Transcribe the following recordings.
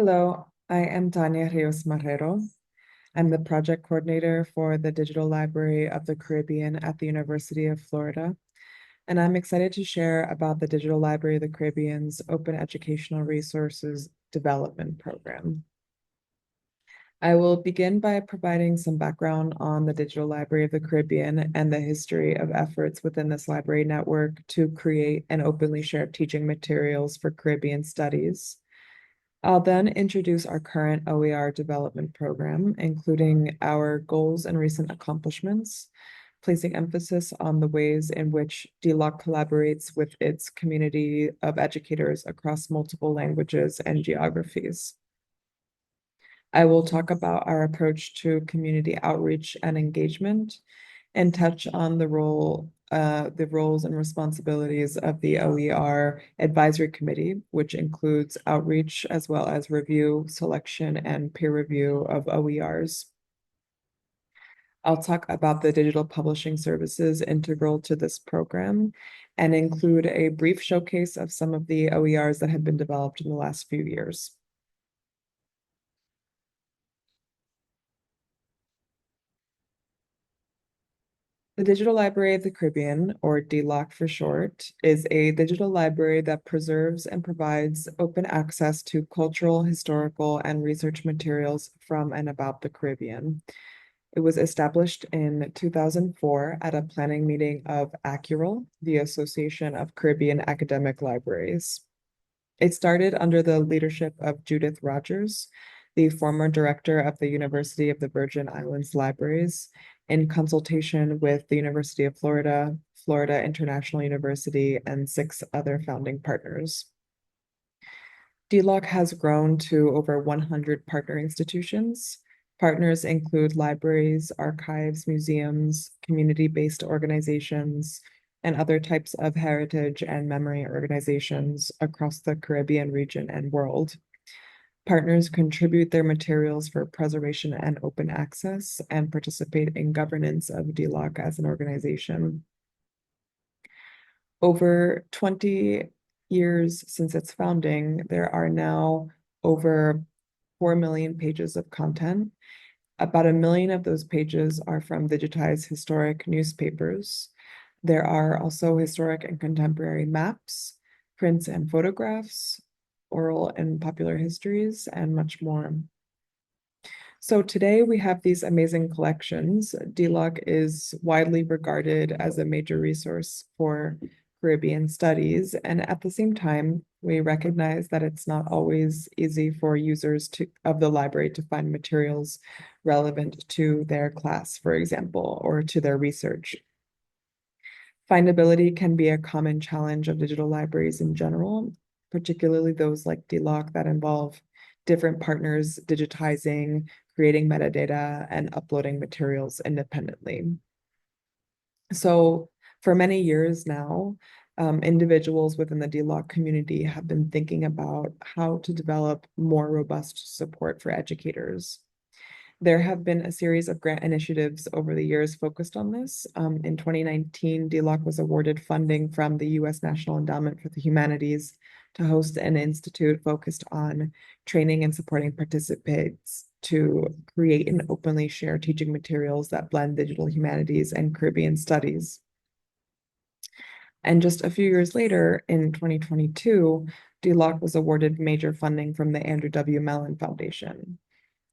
Hello, I am Tania Rios Marrero. I'm the project coordinator for the Digital Library of the Caribbean at the University of Florida, and I'm excited to share about the Digital Library of the Caribbean's Open Educational Resources Development Program. I will begin by providing some background on the Digital Library of the Caribbean and the history of efforts within this library network to create and openly share teaching materials for Caribbean studies. I'll then introduce our current OER development program, including our goals and recent accomplishments, placing emphasis on the ways in which DLOC collaborates with its community of educators across multiple languages and geographies. I will talk about our approach to community outreach and engagement and touch on the roles and responsibilities of the OER Advisory Committee, which includes outreach as well as review, selection, and peer review of OERs. I'll talk about the digital publishing services integral to this program and include a brief showcase of some of the OERs that have been developed in the last few years. The Digital Library of the Caribbean, or DLOC for short, is a digital library that preserves and provides open access to cultural, historical, and research materials from and about the Caribbean. It was established in 2004 at a planning meeting of ACURL, the Association of Caribbean Academic Libraries. It started under the leadership of Judith Rogers, the former director of the University of the Virgin Islands Libraries, in consultation with the University of Florida, Florida International University, and 6 other founding partners. DLOC has grown to over 100 partner institutions. Partners include libraries, archives, museums, community-based organizations, and other types of heritage and memory organizations across the Caribbean region and world. Partners contribute their materials for preservation and open access and participate in governance of DLOC as an organization. Over 20 years since its founding, there are now over 4 million pages of content. About 1 million of those pages are from digitized historic newspapers. There are also historic and contemporary maps, prints and photographs, oral and popular histories, and much more. So today we have these amazing collections. DLOC is widely regarded as a major resource for Caribbean studies, and at the same time, we recognize that it's not always easy for users of the library to find materials relevant to their class, for example, or to their research. Findability can be a common challenge of digital libraries in general, particularly those like DLOC that involve different partners digitizing, creating metadata, and uploading materials independently. So for many years now, individuals within the DLOC community have been thinking about how to develop more robust support for educators. There have been a series of grant initiatives over the years focused on this. In 2019, DLOC was awarded funding from the U.S. National Endowment for the Humanities to host an institute focused on training and supporting participants to create and openly share teaching materials that blend digital humanities and Caribbean studies. And just a few years later, in 2022, DLOC was awarded major funding from the Andrew W. Mellon Foundation.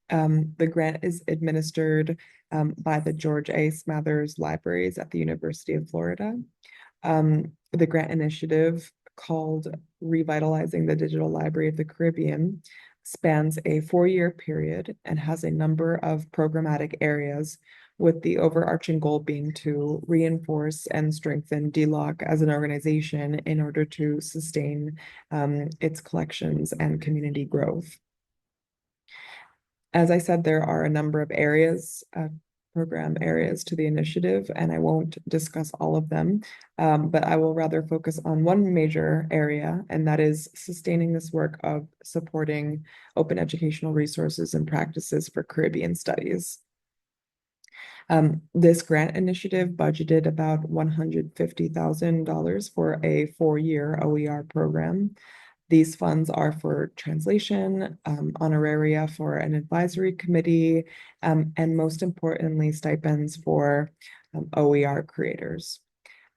The grant is administered by the George A. Smathers Libraries at the University of Florida. The grant initiative, called Revitalizing the Digital Library of the Caribbean, spans a 4-year period and has a number of programmatic areas, with the overarching goal being to reinforce and strengthen DLOC as an organization in order to sustain its collections and community growth. As I said, there are a number of areas, program areas to the initiative, and I won't discuss all of them, but I will rather focus on one major area, and that is sustaining this work of supporting open educational resources and practices for Caribbean studies. This grant initiative budgeted about $150,000 for a 4-year OER program. These funds are for translation, honoraria for an advisory committee, and most importantly, stipends for OER creators.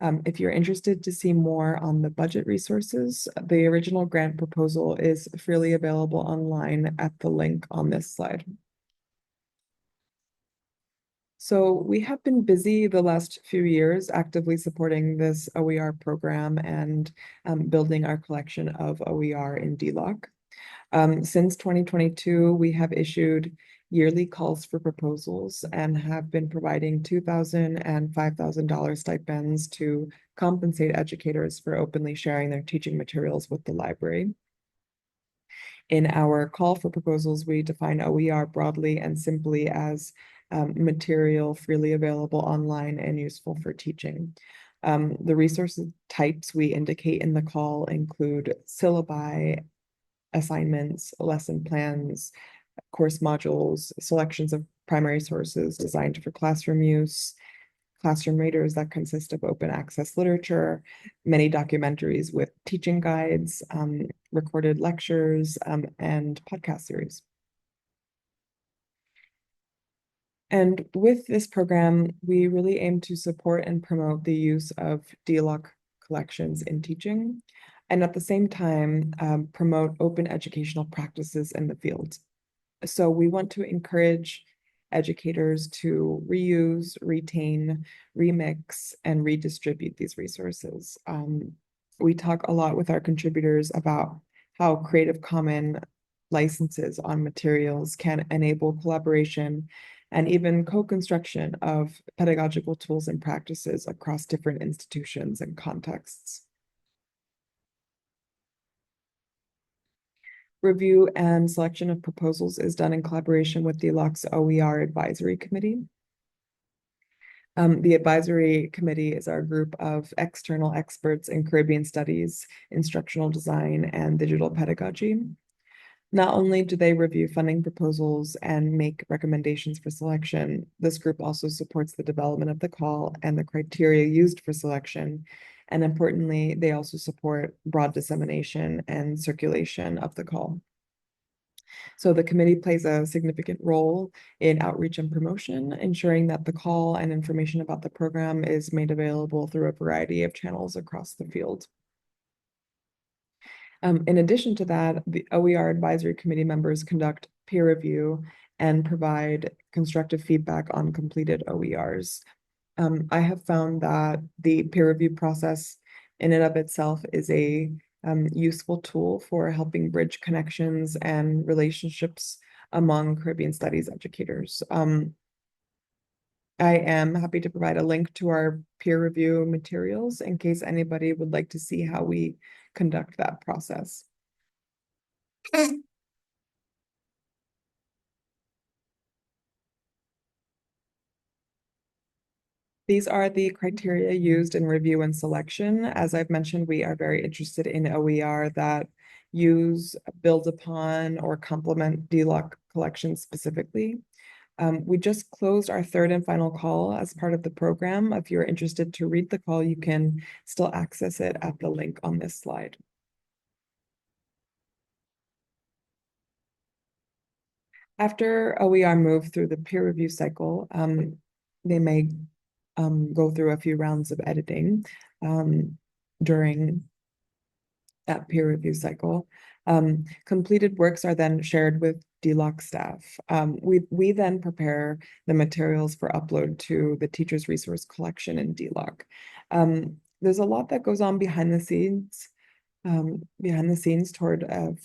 If you're interested to see more on the budget resources, the original grant proposal is freely available online at the link on this slide. So we have been busy the last few years actively supporting this OER program and building our collection of OER in DLOC. Since 2022, we have issued yearly calls for proposals and have been providing $2,000 and $5,000 stipends to compensate educators for openly sharing their teaching materials with the library. In our call for proposals, we define OER broadly and simply as material freely available online and useful for teaching. The resource types we indicate in the call include syllabi, assignments, lesson plans, course modules, selections of primary sources designed for classroom use, classroom readers that consist of open access literature, many documentaries with teaching guides, recorded lectures, and podcast series. And with this program, we really aim to support and promote the use of DLOC collections in teaching, and at the same time, promote open educational practices in the field. So we want to encourage educators to reuse, retain, remix, and redistribute these resources. We talk a lot with our contributors about how Creative Commons licenses on materials can enable collaboration and even co-construction of pedagogical tools and practices across different institutions and contexts. Review and selection of proposals is done in collaboration with the LOC's OER Advisory Committee. The Advisory Committee is our group of external experts in Caribbean studies, instructional design, and digital pedagogy. Not only do they review funding proposals and make recommendations for selection, this group also supports the development of the call and the criteria used for selection. And importantly, they also support broad dissemination and circulation of the call. So the committee plays a significant role in outreach and promotion, ensuring that the call and information about the program is made available through a variety of channels across the field. In addition to that, the OER Advisory Committee members conduct peer review and provide constructive feedback on completed OERs. I have found that the peer review process in and of itself is a useful tool for helping bridge connections and relationships among Caribbean studies educators. I am happy to provide a link to our peer review materials in case anybody would like to see how we conduct that process. These are the criteria used in review and selection. As I've mentioned, we are very interested in OER that use, build upon, or complement DLOC collections specifically. We just closed our third and final call as part of the program. If you're interested to read the call, you can still access it at the link on this slide. After OER move through the peer review cycle, they may go through a few rounds of editing during that peer review cycle. Completed works are then shared with DLOC staff. We then prepare the materials for upload to the teacher's resource collection in DLOC. There's a lot that goes on behind the scenes toward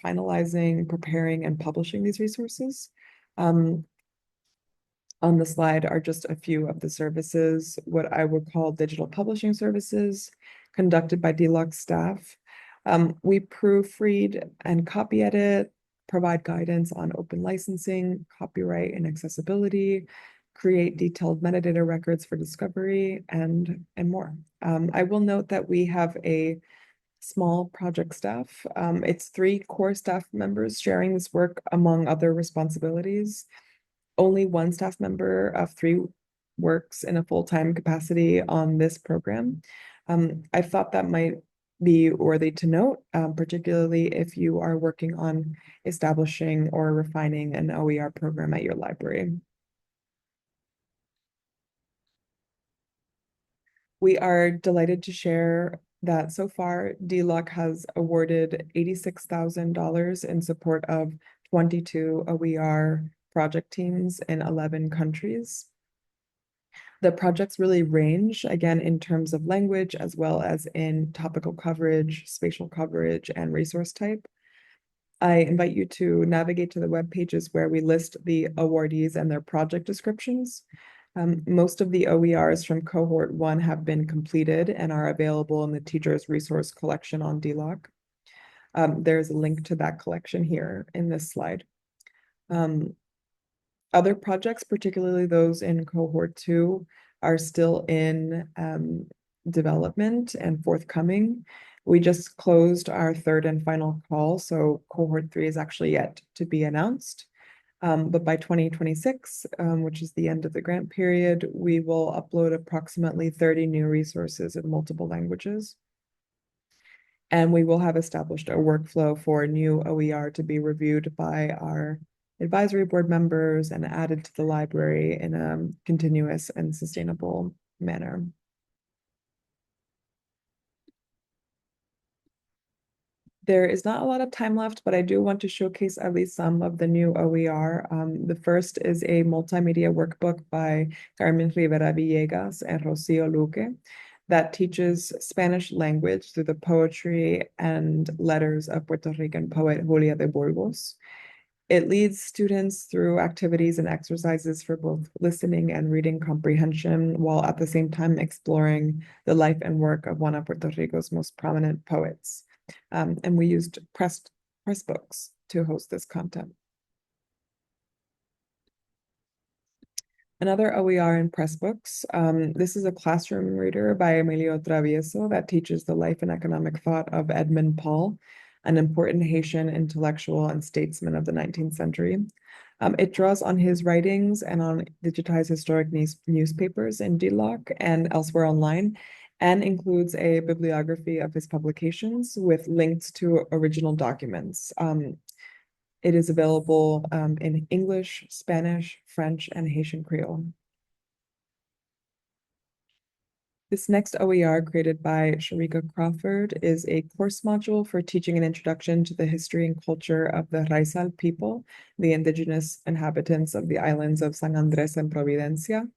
finalizing, preparing, and publishing these resources. On the slide are just a few of the services, what I would call digital publishing services conducted by DLOC staff. We proofread and copy edit, provide guidance on open licensing, copyright, and accessibility, create detailed metadata records for discovery, and more. I will note that we have a small project staff. It's 3 core staff members sharing this work among other responsibilities. Only 1 staff member of 3 works in a full-time capacity on this program. I thought that might be worthy to note, particularly if you are working on establishing or refining an OER program at your library. We are delighted to share that so far, DLOC has awarded $86,000 in support of 22 OER project teams in 11 countries. The projects really range, again, in terms of language, as well as in topical coverage, spatial coverage, and resource type. I invite you to navigate to the web pages where we list the awardees and their project descriptions. Most of the OERs from cohort 1 have been completed and are available in the teacher's resource collection on DLOC. There's a link to that collection here in this slide. Other projects, particularly those in cohort 2, are still in development and forthcoming. We just closed our third and final call, so cohort 3 is actually yet to be announced. But by 2026, which is the end of the grant period, we will upload approximately 30 new resources in multiple languages. And we will have established a workflow for new OER to be reviewed by our advisory board members and added to the library in a continuous and sustainable manner. There is not a lot of time left, but I do want to showcase at least some of the new OER. The first is a multimedia workbook by Carmen Rivera Villegas and Rocio Luque that teaches Spanish language through the poetry and letters of Puerto Rican poet Julia de Burgos. It leads students through activities and exercises for both listening and reading comprehension, while at the same time exploring the life and work of one of Puerto Rico's most prominent poets. And we used press books to host this content. Another OER in Pressbooks. This is a classroom reader by Emilio Travieso that teaches the life and economic thought of Edmund Paul, an important Haitian intellectual and statesman of the 19th century. It draws on his writings and on digitized historic newspapers in DLOC and elsewhere online, and includes a bibliography of his publications with links to original documents. It is available in English, Spanish, French, and Haitian Creole. This next OER, created by Sharika Crawford, is a course module for teaching an introduction to the history and culture of the Raizal people, the indigenous inhabitants of the islands of San Andres and Providencia.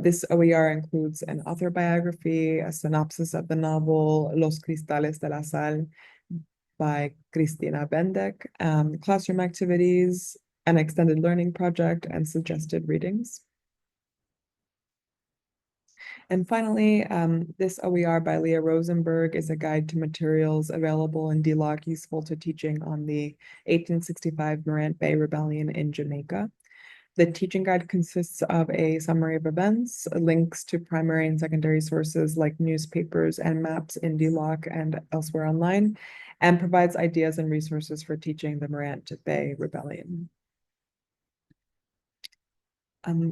This OER includes an author biography, a synopsis of the novel Los Cristales de la Sal by Cristina Bendek, classroom activities, an extended learning project, and suggested readings. And finally, this OER by Leah Rosenberg is a guide to materials available in DLOC useful to teaching on the 1865 Morant Bay Rebellion in Jamaica. The teaching guide consists of a summary of events, links to primary and secondary sources like newspapers and maps in DLOC and elsewhere online, and provides ideas and resources for teaching the Morant Bay Rebellion.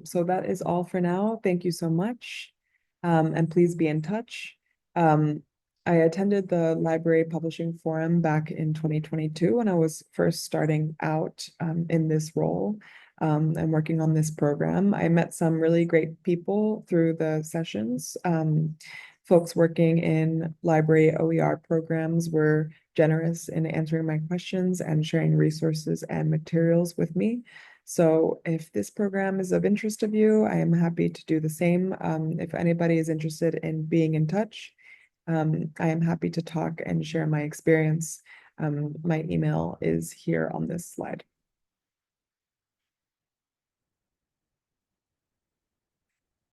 So that is all for now. Thank you so much, and please be in touch. I attended the Library Publishing Forum back in 2022 when I was first starting out in this role. And working on this program. I met some really great people through the sessions. Folks working in library OER programs were generous in answering my questions and sharing resources and materials with me. So if this program is of interest of you, I am happy to do the same. If anybody is interested in being in touch, I am happy to talk and share my experience. My email is here on this slide.